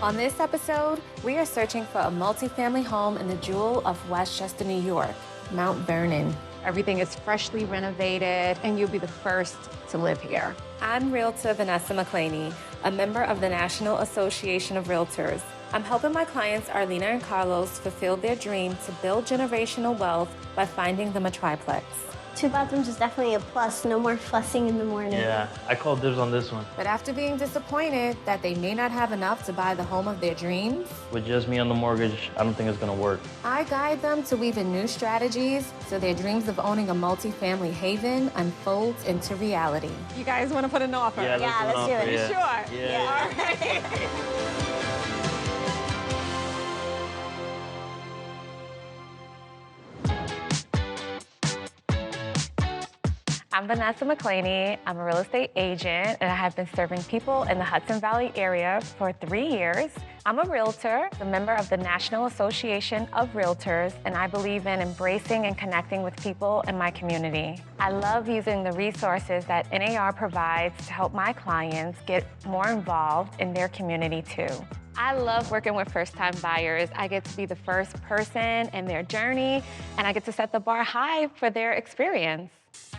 On this episode, we are searching for a multifamily home in the jewel of Westchester, New York, Mount Vernon. Everything is freshly renovated, and you'll be the first to live here. I'm Realtor Vanessa McClaney, a member of the National Association of REALTORS. I'm helping my clients Arlina and Carlos fulfill their dream to build generational wealth by finding them a triplex. 2 bathrooms is definitely a plus. No more fussing in the morning. Yeah, I call dibs on this one. But after being disappointed that they may not have enough to buy the home of their dreams, With just me on the mortgage, I don't think it's gonna work. I guide them to weave in new strategies so their dreams of owning a multifamily haven unfolds into reality. You guys want to put an offer? Yeah, let's do it. You Yeah. sure? Yeah. All right. I'm Vanessa McClaney. I'm a real estate agent, and I have been serving people in the Hudson Valley area for 3 years. I'm a realtor, a member of the National Association of REALTORS, and I believe in embracing and connecting with people in my community. I love using the resources that NAR provides to help my clients get more involved in their community too. I love working with first-time buyers. I get to be the first person in their journey, and I get to set the bar high for their experience.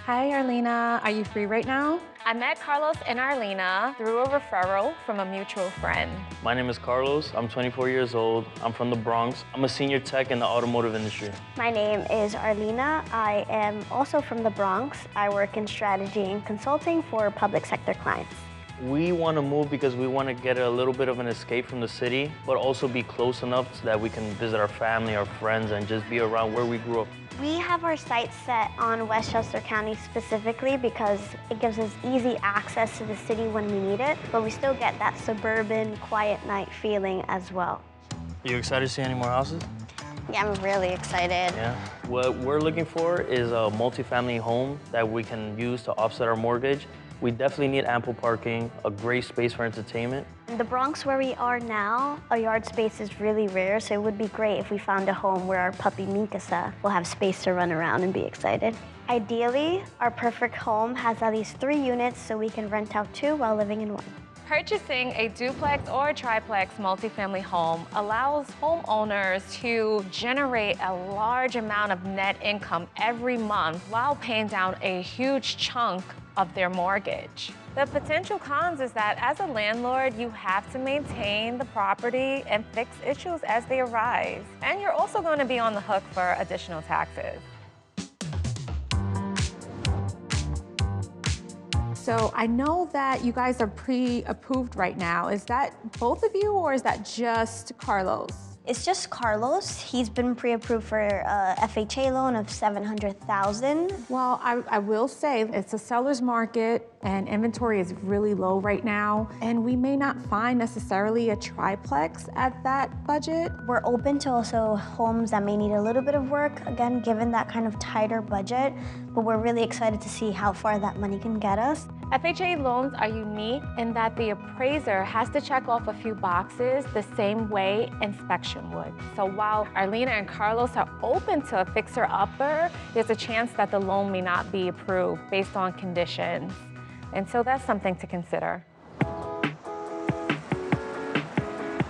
Hi, Arlina. Are you free right now? I met Carlos and Arlina through a referral from a mutual friend. My name is Carlos. I'm 24 years old. I'm from the Bronx. I'm a senior tech in the automotive industry. My name is Arlina. I am also from the Bronx. I work in strategy and consulting for public sector clients. We want to move because we want to get a little bit of an escape from the city, but also be close enough so that we can visit our family, our friends, and just be around where we grew up. We have our sights set on Westchester County specifically because it gives us easy access to the city when we need it, but we still get that suburban, quiet night feeling as well. Are you excited to see any more houses? Yeah, I'm really excited. Yeah. What we're looking for is a multifamily home that we can use to offset our mortgage. We definitely need ample parking, a great space for entertainment. In the Bronx where we are now, a yard space is really rare, so it would be great if we found a home where our puppy Mikasa will have space to run around and be excited. Ideally, our perfect home has at least 3 units so we can rent out 2 while living in 1. Purchasing a duplex or a triplex multifamily home allows homeowners to generate a large amount of net income every month while paying down a huge chunk of their mortgage. The potential cons is that as a landlord, you have to maintain the property and fix issues as they arise. And you're also going to be on the hook for additional taxes. So I know that you guys are pre-approved right now. Is that both of you, or is that just Carlos? It's just Carlos. He's been pre-approved for a FHA loan of $700,000. Well, I will say it's a seller's market and inventory is really low right now, and we may not find necessarily a triplex at that budget. We're open to also homes that may need a little bit of work, again, given that kind of tighter budget, but we're really excited to see how far that money can get us. FHA loans are unique in that the appraiser has to check off a few boxes the same way inspection would. So while Arlina and Carlos are open to a fixer-upper, there's a chance that the loan may not be approved based on conditions. And so that's something to consider.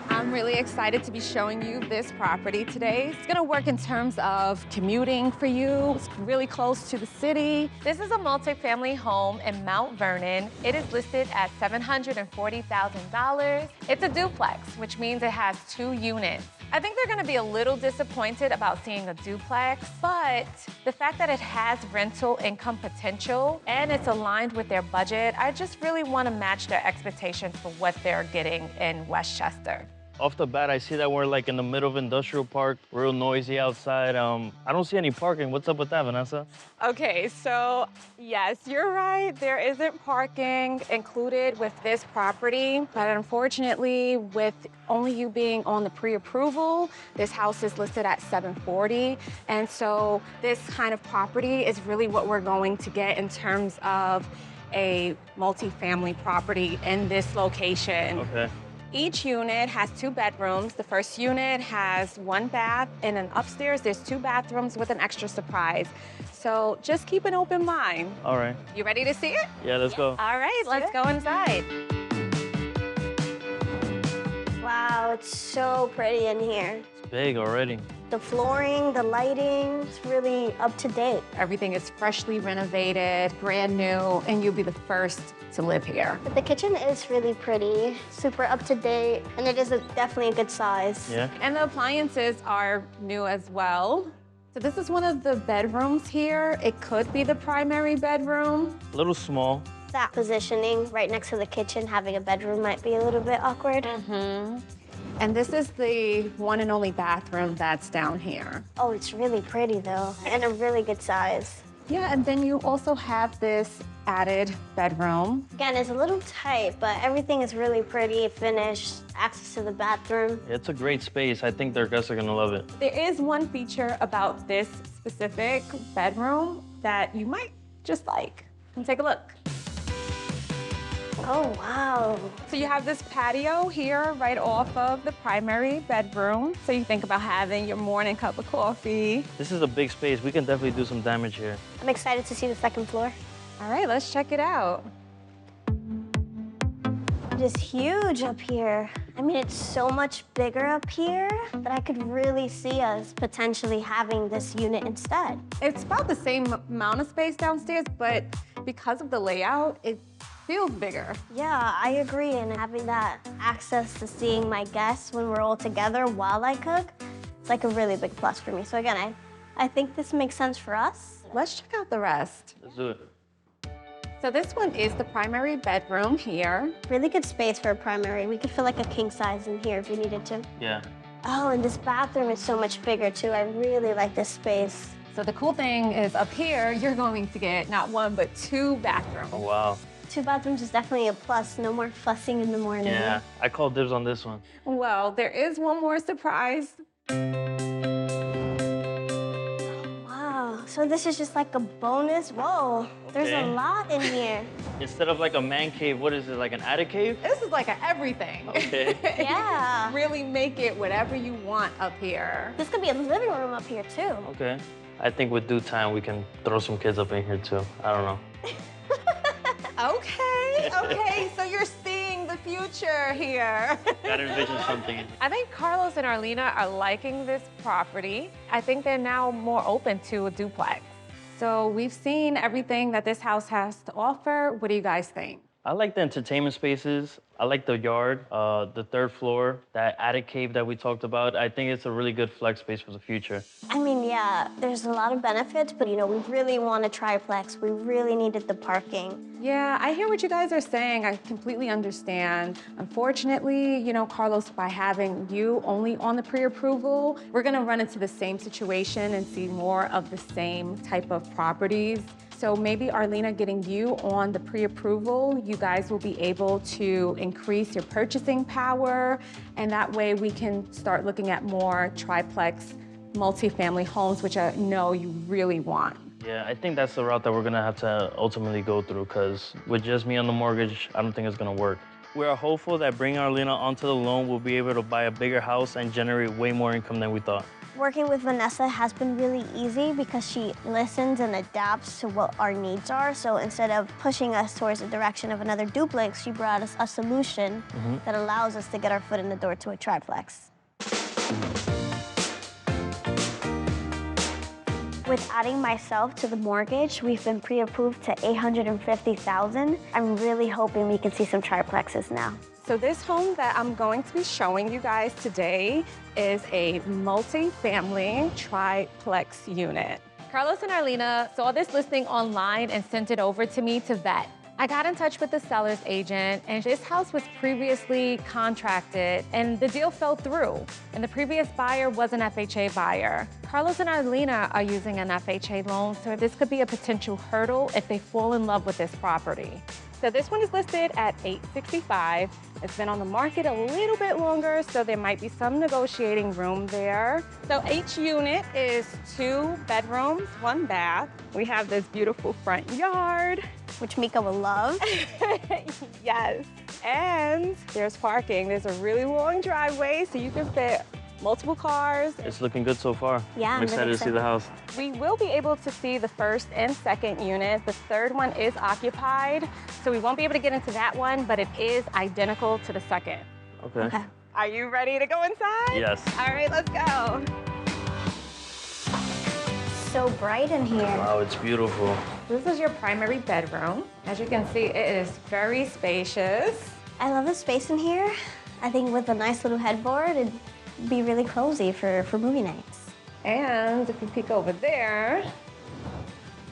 I'm really excited to be showing you this property today. It's gonna work in terms of commuting for you. It's really close to the city. This is a multifamily home in Mount Vernon. It is listed at $740,000. It's a duplex, which means it has 2 units. I think they're gonna be a little disappointed about seeing a duplex, but the fact that it has rental income potential and it's aligned with their budget, I just really wanna match their expectations for what they're getting in Westchester. Off the bat, I see that we're like in the middle of industrial park, real noisy outside. I don't see any parking. What's up with that, Vanessa? Okay, so yes, you're right. There isn't parking included with this property, but unfortunately, with only you being on the pre-approval, this house is listed at $740,000. And so this kind of property is really what we're going to get in terms of a multifamily property in this location. Okay. Each unit has 2 bedrooms. The first unit has 1 bath, and then upstairs there's 2 bathrooms with an extra surprise. So just keep an open mind. All right. You ready to see it? Yeah, let's go. All right, let's go inside. Wow, Wow, it's so pretty in here. It's big already. The flooring, the lighting, it's really up to date. Everything is freshly renovated, brand new, and you'll be the first to live here. But the kitchen is really pretty, super up to date, and it is definitely a good size. Yeah. And the appliances are new as well. So this is one of the bedrooms here. It could be the primary bedroom. A little small. That positioning right next to the kitchen, having a bedroom might be a little bit awkward. And this is the one and only bathroom that's down here. Oh, it's really pretty though, and a really good size. Yeah, and then you also have this added bedroom. Again, it's a little tight, but everything is really pretty, finished, access to the bathroom. It's a great space. I think their guests are gonna love it. There is one feature about this specific bedroom that you might just like. Come take a look. Oh, wow. So you have this patio here right off of the primary bedroom. So you think about having your morning cup of coffee. This is a big space. We can definitely do some damage here. I'm excited to see the second floor. All right, let's check it out. It is huge up here. I mean, it's so much bigger up here that I could really see us potentially having this unit instead. It's about the same amount of space downstairs, but because of the layout, it feels bigger. Yeah, I agree. And having that access to seeing my guests when we're all together while I cook, it's like a really big plus for me. So again, I think this makes sense for us. Let's check out the rest. Let's do it. So this one is the primary bedroom here. Really good space for a primary. We could feel like a king size in here if we needed to. Yeah. Oh, and this bathroom is so much bigger too. I really like this space. So the cool thing is up here, you're going to get not one, but two bathrooms. Oh, wow. 2 bathrooms is definitely a plus. No more fussing in the morning. Yeah, I call dibs on this one. Well, there is one more surprise. Wow, so this is just like a bonus. Whoa, there's a Okay. lot in here. Instead of like a man cave, what is it, like an attic cave? This is like a everything. Okay. Yeah. Really make it whatever you want up here. This could be a living room up here too. Okay. I think with due time, we can throw some kids up in here too. I don't know. Okay, so you're seeing the future here. Gotta envision something. I think Carlos and Arlina are liking this property. I think they're now more open to a duplex. So we've seen everything that this house has to offer. What do you guys think? I like the entertainment spaces. I like the yard, the third floor, that attic cave that we talked about. I think it's a really good flex space for the future. I mean, yeah, there's a lot of benefits, but you know, we really want a triplex. We really needed the parking. Yeah, I hear what you guys are saying. I completely understand. Unfortunately, you know, Carlos, by having you only on the pre-approval, we're gonna run into the same situation and see more of the same type of properties. So maybe Arlina, getting you on the pre-approval, you guys will be able to increase your purchasing power, and that way we can start looking at more triplex multifamily homes, which I know you really want. Yeah, I think that's the route that we're gonna have to ultimately go through, because with just me on the mortgage, I don't think it's gonna work. We are hopeful that bringing Arlina onto the loan, we'll be able to buy a bigger house and generate way more income than we thought. Working with Vanessa has been really easy because she listens and adapts to what our needs are. So instead of pushing us towards the direction of another duplex, she brought us a solution that allows us to get our foot in the door to a triplex. With adding myself to the mortgage, we've been pre-approved to $850,000. I'm really hoping we can see some triplexes now. So this home that I'm going to be showing you guys today is a multi-family triplex unit. Carlos and Arlina saw this listing online and sent it over to me to vet. I got in touch with the seller's agent, and this house was previously contracted, and the deal fell through. And the previous buyer was an FHA buyer. Carlos and Arlina are using an FHA loan, so this could be a potential hurdle if they fall in love with this property. So this one is listed at $865,000. It's been on the market a little bit longer, so there might be some negotiating room there. So each unit is 2 bedrooms, 1 bath. We have this beautiful front yard. Which Mika will love. Yes, and there's parking. There's a really long driveway, so you can fit multiple cars. It's looking good so far. Yeah, I'm excited to see the house. We will be able to see the first and second unit. The third one is occupied, so we won't be able to get into that one, but it is identical to the second. Okay. Are you ready to go inside? Yes. All right, let's go. So bright in here. Wow, it's beautiful. This is your primary bedroom. As you can see, it is very spacious. I love the space in here. I think with a nice little headboard, it'd be really cozy for movie nights. And if you peek over there,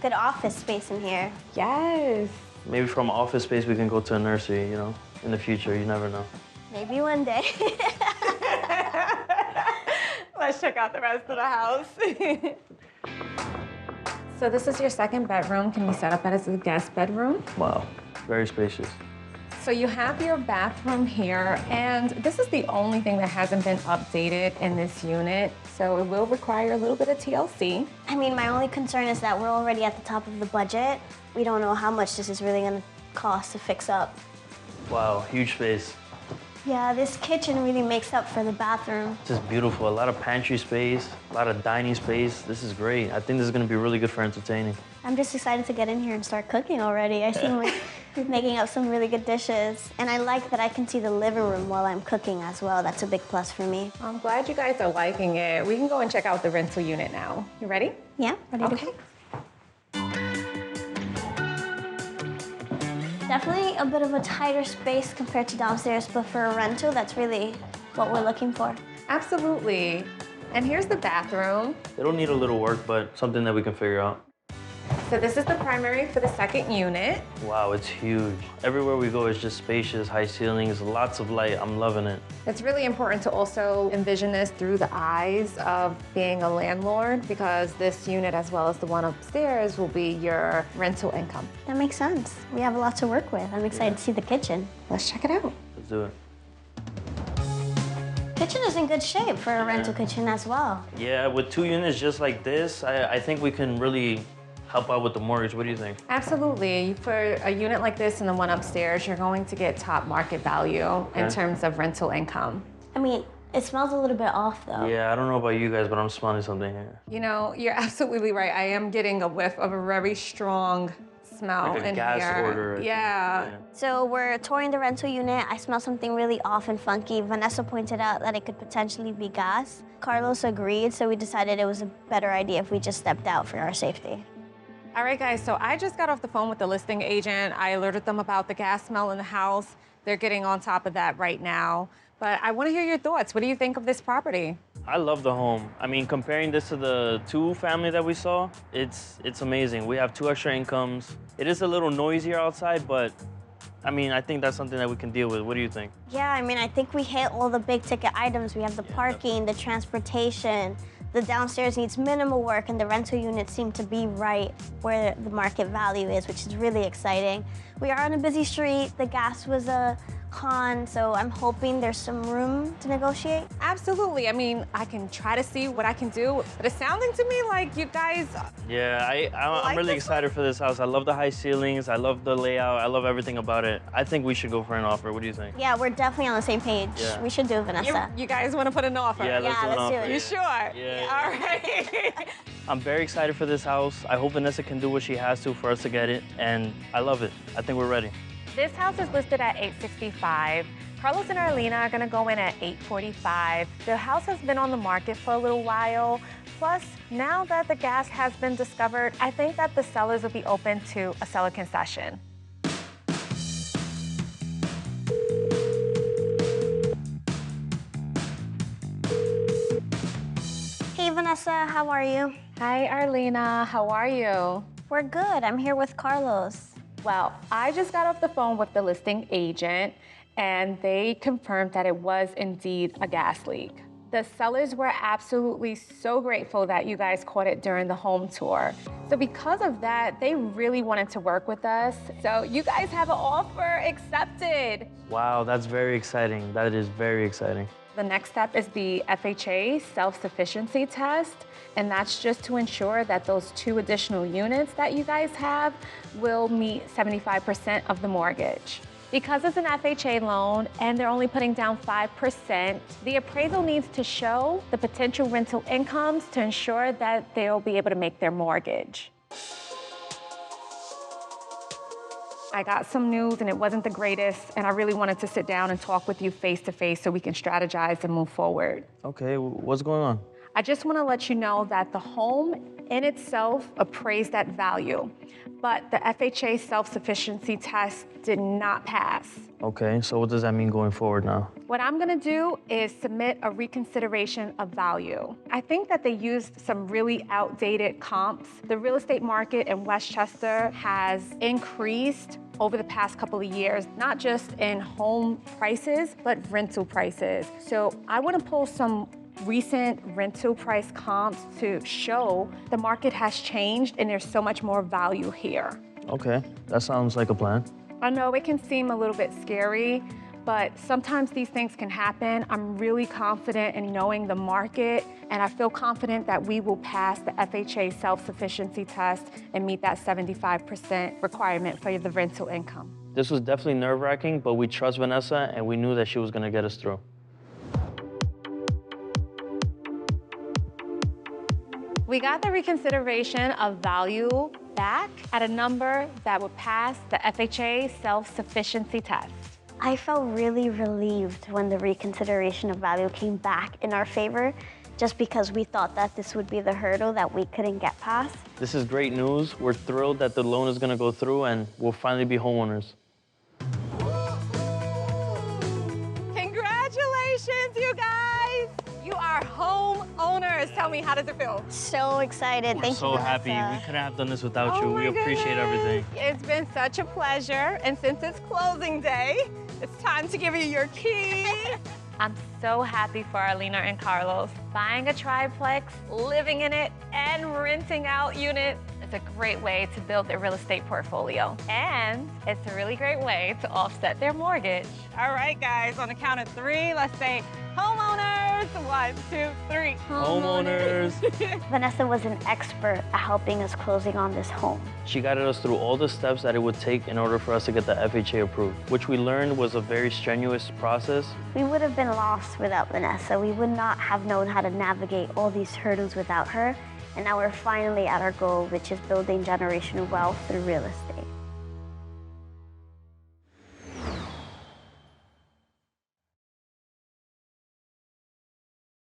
Good office space in here. yes. Maybe from office space we can go to a nursery, you know, in the future. You never know. Maybe one day. Let's check out the rest of the house. So this is your second bedroom. Can we set up that as a guest bedroom? Wow, very spacious. So you have your bathroom here, and this is the only thing that hasn't been updated in this unit. So it will require a little bit of TLC. I mean, my only concern is that we're already at the top of the budget. We don't know how much this is really gonna cost to fix up. Wow, huge space. Yeah, this kitchen really makes up for the bathroom. This is beautiful. A lot of pantry space, a lot of dining space. This is great. I think this is gonna be really good for entertaining. I'm just excited to get in here and start cooking already. I seem like you're making up some really good dishes. And I like that I can see the living room while I'm cooking as well. That's a big plus for me. I'm glad you guys are liking it. We can go and check out the rental unit now. You ready? Yeah, ready to Okay. cook? Definitely a bit of a tighter space compared to downstairs, but for a rental, that's really what we're looking for. Absolutely. And here's the bathroom. It'll need a little work, but something that we can figure out. So this is the primary for the second unit. Wow, it's huge. Everywhere we go, it's just spacious, high ceilings, lots of light. I'm loving it. It's really important to also envision this through the eyes of being a landlord, because this unit, as well as the one upstairs, will be your rental income. That makes sense. We have a lot to work with. I'm excited to see the kitchen. Let's check it out. Let's do it. Kitchen is in good shape for a rental kitchen as well. Yeah, with 2 units just like this, I think we can really help out with the mortgage. What do you think? Absolutely. For a unit like this and the one upstairs, you're going to get top market value in terms of rental income. I mean, it smells a little bit off though. Yeah, I don't know about you guys, but I'm smelling something here. You know, you're absolutely right. I am getting a whiff of a very strong smell Like a in gas here. odor, I think. Yeah. So we're touring the rental unit. I smell something really off and funky. Vanessa pointed out that it could potentially be gas. Carlos agreed, so we decided it was a better idea if we just stepped out for our safety. All right, guys, so I just got off the phone with the listing agent. I alerted them about the gas smell in the house. They're getting on top of that right now. But I want to hear your thoughts. What do you think of this property? I love the home. I mean, comparing this to the 2 family that we saw, it's amazing. We have 2 extra incomes. It is a little noisier outside, but I mean, I think that's something that we can deal with. What do you think? Yeah, I mean, I think we hit all the big ticket items. We have the parking, the transportation. The downstairs needs minimal work, and the rental units seem to be right where the market value is, which is really exciting. We are on a busy street. The gas was a con, so I'm hoping there's some room to negotiate. Absolutely. I mean, I can try to see what I can do, but it's sounding to me like you guys... Yeah, I'm really excited for this house. I love the high ceilings. I love the layout. I love everything about it. I think we should go for an offer. What do you think? Yeah, we're definitely on the same page. Yeah. We should do it, Vanessa. You guys want to put an offer? Yeah, let's do an let's do offer. it. You sure? Yeah. All right. I'm very excited for this house. I hope Vanessa can do what she has to for us to get it, and I love it. I think we're ready. This house is listed at $865. Carlos and Arlina are gonna go in at $845. The house has been on the market for a little while. Plus, now that the gas has been discovered, I think that the sellers will be open to a seller concession. Hey, Vanessa, how are you? Hi, Arlina. How are you? We're good. I'm here with Carlos. Well, I just got off the phone with the listing agent, and they confirmed that it was indeed a gas leak. The sellers were absolutely so grateful that you guys caught it during the home tour. So because of that, they really wanted to work with us. So you guys have an offer accepted. Wow, that's very exciting. That is very exciting. The next step is the FHA self-sufficiency test, and that's just to ensure that those 2 additional units that you guys have will meet 75% of the mortgage. Because it's an FHA loan and they're only putting down 5%, the appraisal needs to show the potential rental incomes to ensure that they'll be able to make their mortgage. I got some news and it wasn't the greatest, and I really wanted to sit down and talk with you face to face so we can strategize and move forward. Okay, what's going on? I just want to let you know that the home in itself appraised at value, but the FHA self-sufficiency test did not pass. Okay, so what does that mean going forward now? What I'm gonna do is submit a reconsideration of value. I think that they used some really outdated comps. The real estate market in Westchester has increased over the past couple of years, not just in home prices, but rental prices. So I wanna pull some recent rental price comps to show the market has changed and there's so much more value here. Okay, that sounds like a plan. I know it can seem a little bit scary, but sometimes these things can happen. I'm really confident in knowing the market, and I feel confident that we will pass the FHA self-sufficiency test and meet that 75% requirement for the rental income. This was definitely nerve-wracking, but we trust Vanessa, and we knew that she was gonna get us through. We got the reconsideration of value back at a number that would pass the FHA self-sufficiency test. I felt really relieved when the reconsideration of value came back in our favor, just because we thought that this would be the hurdle that we couldn't get past. This is great news. We're thrilled that the loan is gonna go through and we'll finally be homeowners. Congratulations, you guys! You are homeowners. Tell me, how does it feel? So excited. We're Thank so you, happy. Vanessa. We couldn't have done this without you. Oh We my appreciate goodness. everything. It's been such a pleasure, and since it's closing day, it's time to give you your key. I'm so happy for Arlina and Carlos. Buying a triplex, living in it, and renting out units is a great way to build their real estate portfolio. And it's a really great way to offset their mortgage. All right, guys, on the count of 3, let's say homeowners. 1, 2, 3. Homeowners. Vanessa was an expert at helping us closing on this home. She guided us through all the steps that it would take in order for us to get the FHA approved, which we learned was a very strenuous process. We would have been lost without Vanessa. We would not have known how to navigate all these hurdles without her. And now we're finally at our goal, which is building generational wealth through real estate.